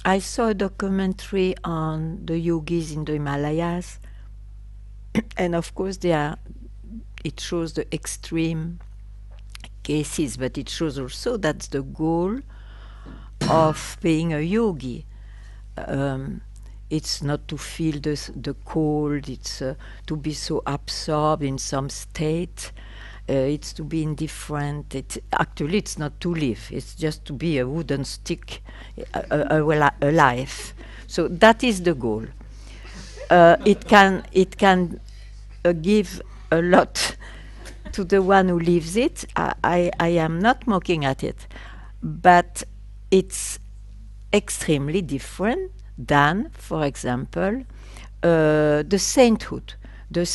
I saw a documentary on the yogis in the Himalayas, and of course it shows the extreme cases, but it shows also that's the goal of being a yogi. It's not to feel the cold, it's to be so absorbed in some state, it's to be indifferent. Actually, it's not to live, it's just to be a wooden stick alive. So that is the goal. It can give a lot to the one who lives it. I am not mocking at it, but it's extremely different than, for example, the sainthood, the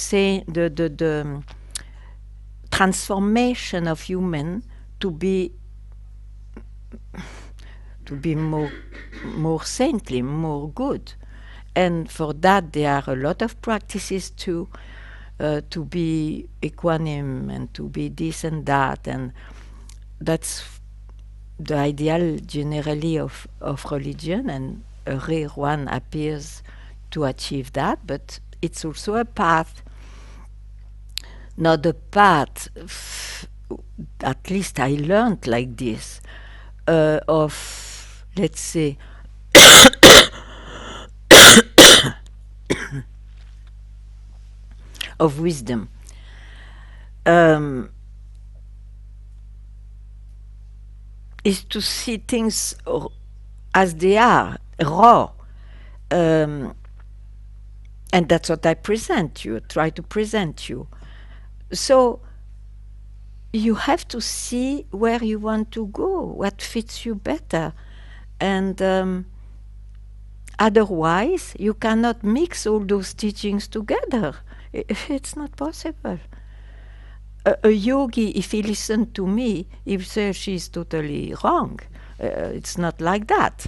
transformation of human to be more saintly, more good. And for that, there are a lot of practices to be equanimous and to be this and that, and that's the ideal generally of religion, and a rare one appears to achieve that, but it's also a path. Not a path, at least I learned like this, of, let's say, of wisdom. Is to see things as they are, raw. And that's what I try to present you. So you have to see where you want to go, what fits you better. And otherwise, you cannot mix all those teachings together. It's not possible. A yogi, if he listened to me, he would say she's totally wrong. It's not like that.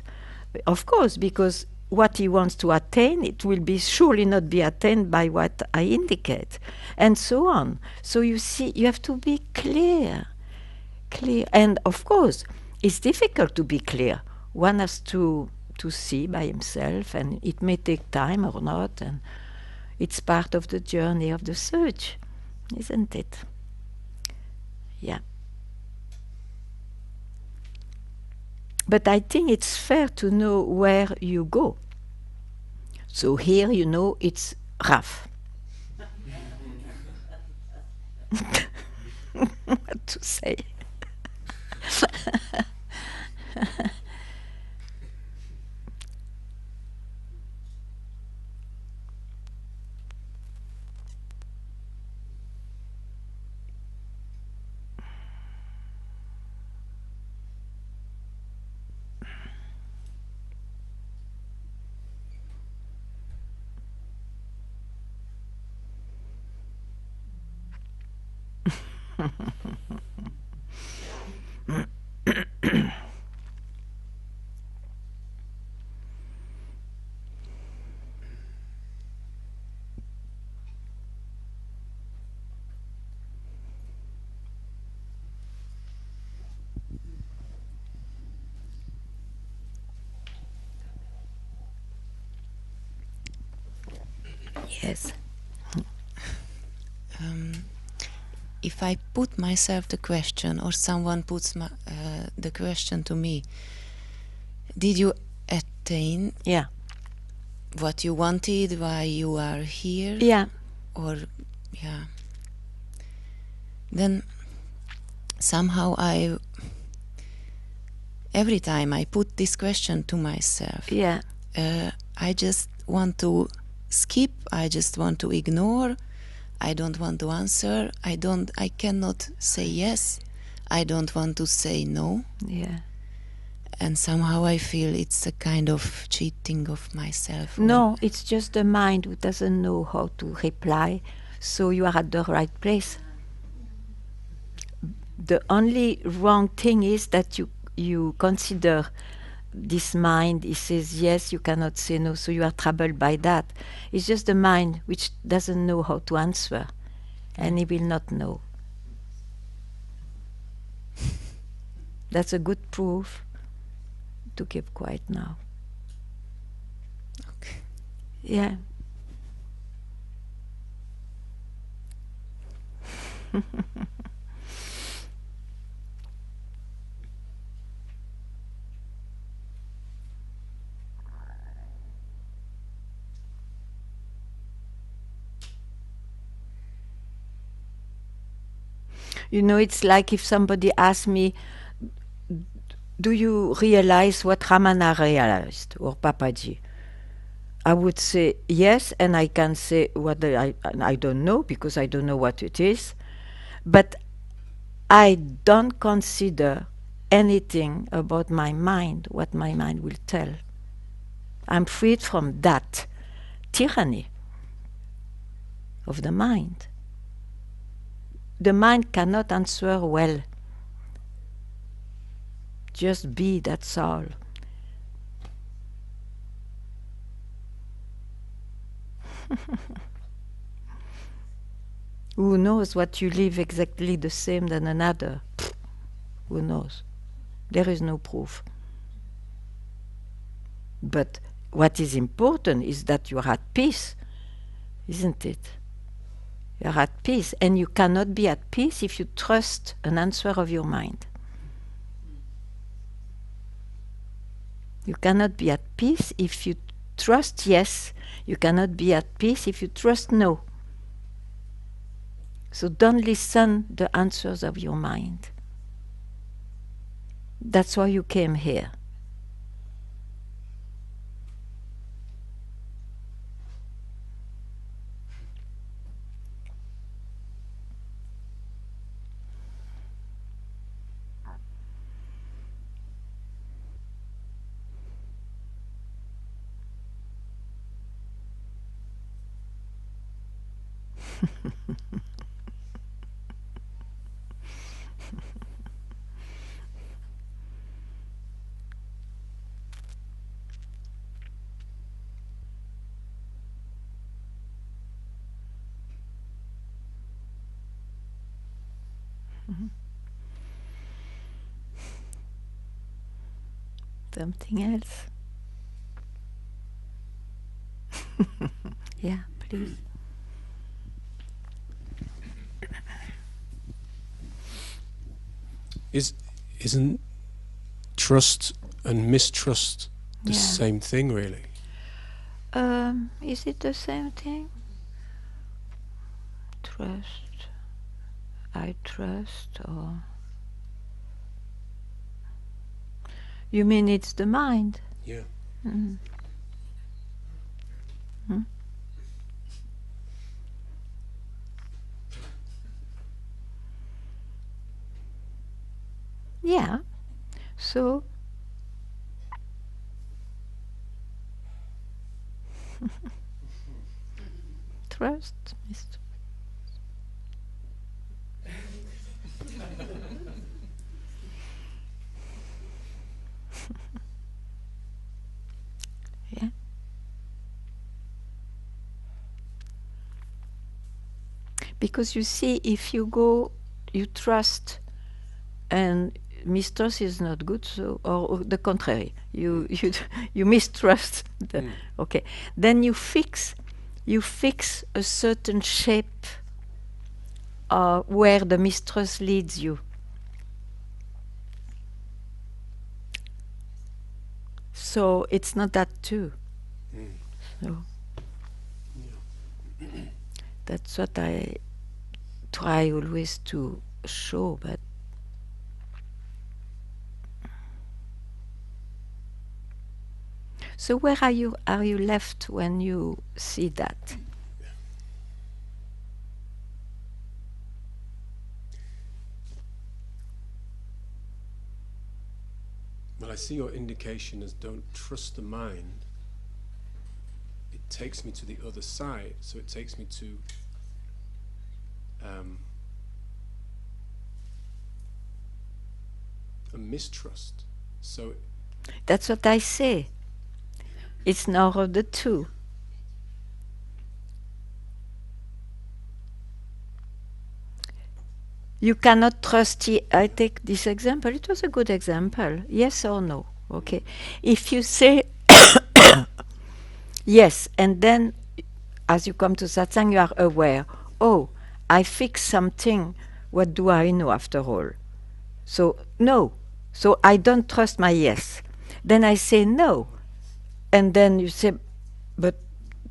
Of course, because what he wants to attain, it will be surely not be attained by what I indicate, and so on. So you see, you have to be clear. And of course, it's difficult to be clear. One has to see by himself, and it may take time or not, and it's part of the journey of the search, isn't it? Yeah. But I think it's fair to know where you go. So here, you know, it's rough. What to say? Yes. If I put myself the question, or someone puts the question to me, did you attain what you wanted, why you are here? Yeah. Or, then somehow every time I put this question to myself, I just want to skip, I just want to ignore, I don't want to answer, I cannot say yes, I don't want to say no. Yeah. And somehow I feel it's a kind of cheating of myself. No, it's just the mind who doesn't know how to reply, so you are at the right place. The only wrong thing is that you consider this mind, it says yes, you cannot say no, so you are troubled by that. It's just the mind which doesn't know how to answer, and he will not know. That's a good proof to keep quiet now. Okay. Yeah. You know, it's like if somebody asked me, do you realize what Ramana realized, or Papaji? I would say yes, and I can say what I don't know, because I don't know what it is, but I don't consider anything about my mind, what my mind will tell. I'm freed from that tyranny of the mind. The mind cannot answer well. Just be, that's all. Who knows what you live exactly the same than another? Who knows? There is no proof. But what is important is that you are at peace, isn't it? You are at peace, and you cannot be at peace if you trust an answer of your mind. You cannot be at peace if you trust yes. You cannot be at peace if you trust no. So don't listen to the answers of your mind. That's why you came here. Something else? Yeah, please. Isn't trust and mistrust the same thing, really? Is it the same thing? Trust, I trust, or... You mean it's the mind? Yeah. Mm. Hmm? Yeah. So trust, mistrust. Yeah. Because you see, if you go, you trust, and mistrust is not good, so, or the contrary, you mistrust. Okay, then you fix a certain shape where the mistrust leads you. So it's not that too. So that's what I try always to show, but so where are you left when you see that? Well, I see your indication as don't trust the mind. It takes me to the other side, so it takes me to a mistrust. So that's what I say. It's none of the two. You cannot trust. I take this example. It was a good example. Yes or no? Okay. If you say yes, and then as you come to Satsang, you are aware. Oh, I fixed something. What do I know after all? So no. So I don't trust my yes. Then I say no. And then you say, but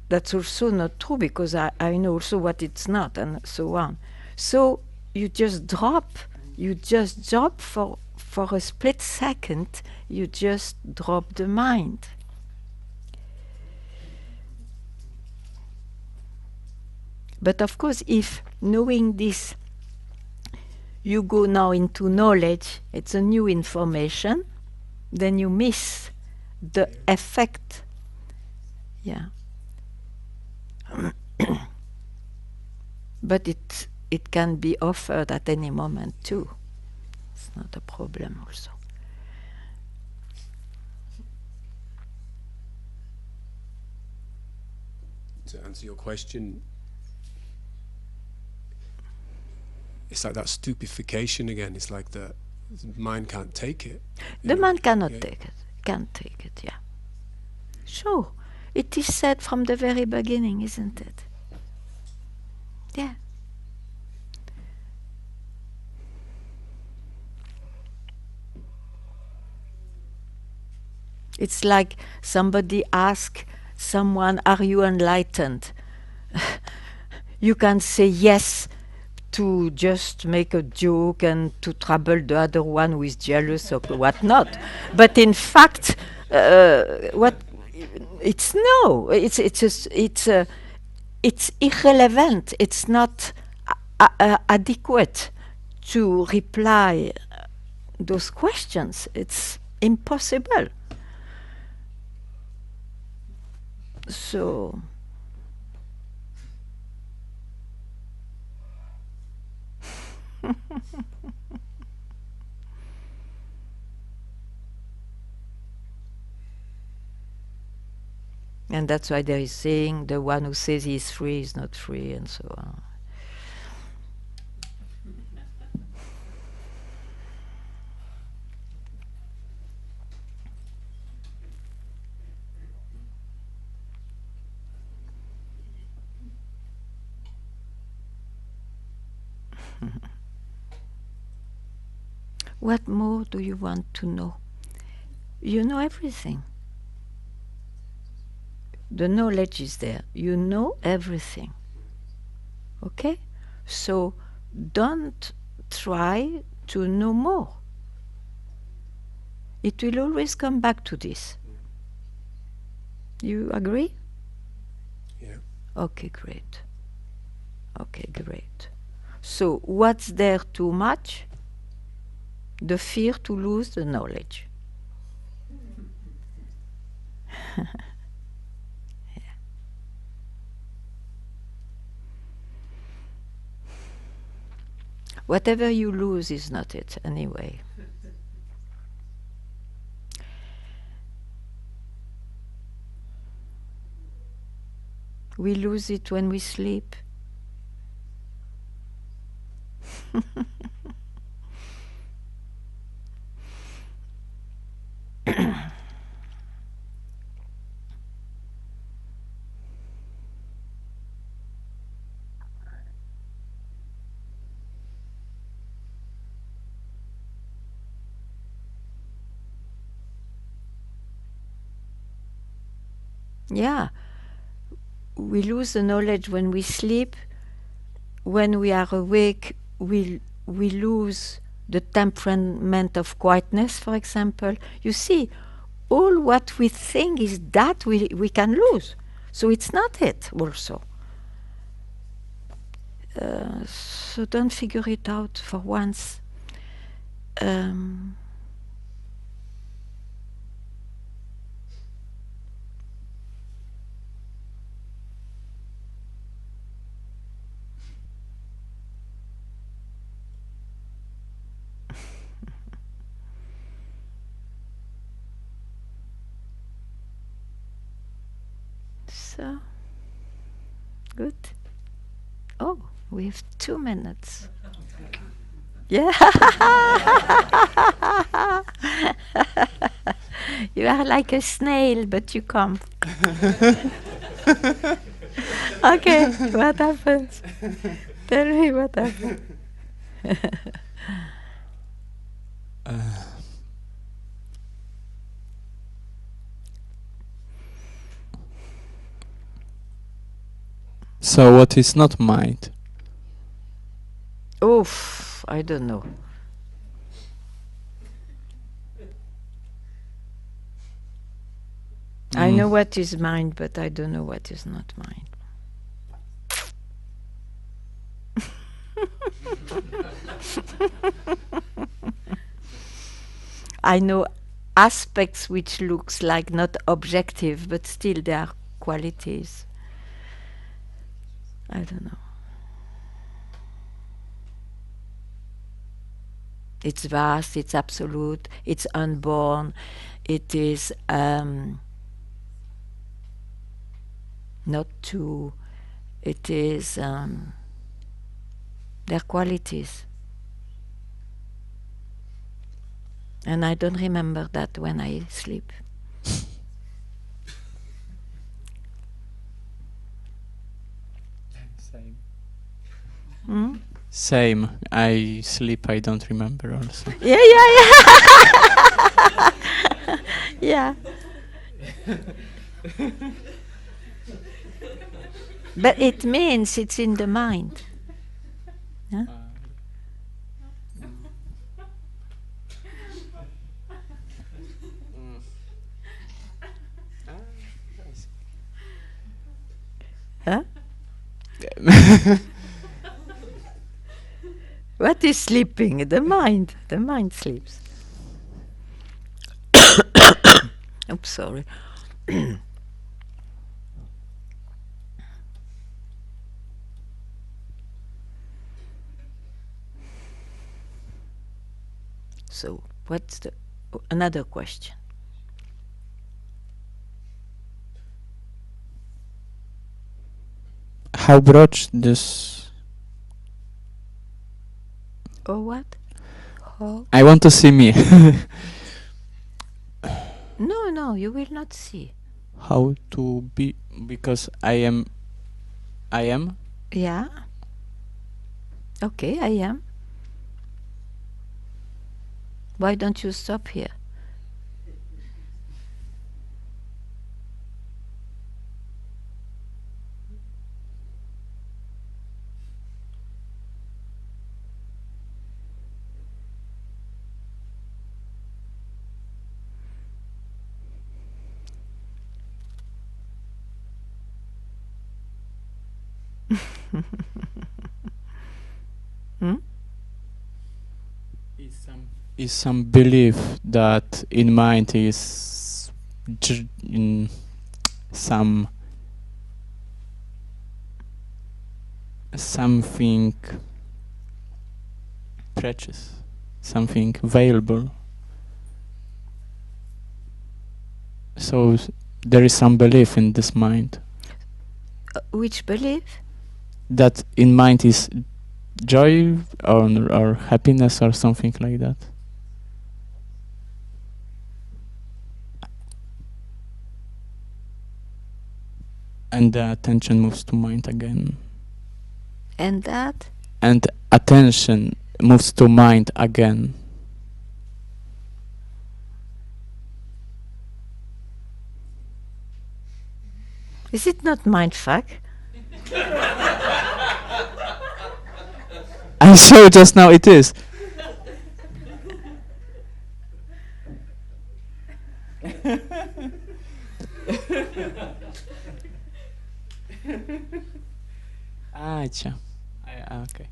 that's also not true, because I know also what it's not, and so on. So you just drop. You just drop for a split second. You just drop the mind. But of course, if knowing this, you go now into knowledge, it's a new information, then you miss the effect. Yeah. But it can be offered at any moment too. It's not a problem also. To answer your question, it's like that stupefaction again. It's like the mind can't take it. The mind cannot take it. Can't take it, yeah. Sure. It is said from the very beginning, isn't it? Yeah. It's like somebody asks someone, are you enlightened? You can say yes to just make a joke and to trouble the other one who is jealous or whatnot. But in fact, it's irrelevant. It's not adequate to reply those questions. It's impossible. So and that's why there is saying the one who says he is free is not free, and so on. What more do you want to know? You know everything. The knowledge is there. You know everything. Okay? So don't try to know more. It will always come back to this. You agree? Yeah. Okay, great. Okay, great. So what's there too much? The fear to lose the knowledge. Yeah. Whatever you lose is not it anyway. We lose it when we sleep. Yeah. We lose the knowledge when we sleep. When we are awake, we lose the temperament of quietness, for example. You see, all what we think is that we can lose. So it's not it also. So don't figure it out for once. So, good. Oh, we have 2 minutes. Yeah. You are like a snail, but you come. Okay, what happens? Tell me what happened. So what is not mind? Oof, I don't know. I know what is mind, but I don't know what is not mind. I know aspects which looks like not objective, but still they are qualities. I don't know. It's vast, it's absolute, it's unborn, it is not two, it is their qualities. And I don't remember that when I sleep. Same. Hmm? Same. I sleep, I don't remember also. Yeah. Yeah. But it means it's in the mind. Huh? Huh? What is sleeping? The mind. The mind sleeps. Oops, sorry. So, what's the another question? How broad this? Oh, what? How? I want to see me. No, you will not see. How to be? Because I am. Yeah. Okay, I am. Why don't you stop here? Hmm? Is some belief that in mind is in some something precious, something valuable. So there is some belief in this mind. Which belief? That in mind is joy or happiness or something like that. And the attention moves to mind again. And that? And attention moves to mind again. Is it not mindfuck? I saw just now it is. Acha. Okay.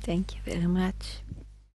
Thank you very much.